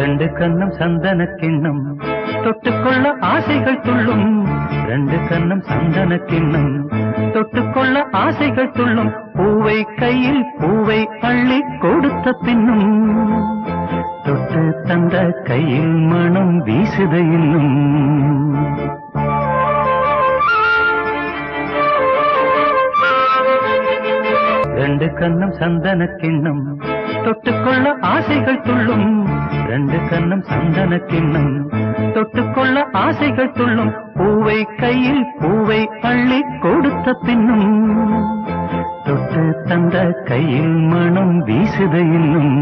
ரெண்டு கண்ணும் சந்தன கிண்ணம் தொட்டுக்கொள்ள ஆசைகள் துள்ளும். ரெண்டு கண்ணும் சந்தன கிண்ணம் தொட்டுக்கொள்ள ஆசைகள் துள்ளும். பூவை கையில் பூவை அள்ளி கொடுத்த பின்னும் தொட்டு தந்த கையில் மனம் வீசுத இன்னும். ரெண்டு கண்ணும் சந்தன கிண்ணம் தொட்டுக்கொள்ள ஆசைகள் துள்ளும். ரெண்டு கண்ணும் சந்தன கிண்ணம் தொட்டுக்கொள்ள ஆசைகள் துள்ளும். பூவை கையில் பூவை அள்ளி கொடுத்த பின்னும் தொட்டு தந்த கையில் மனம் வீசுத இன்னும்.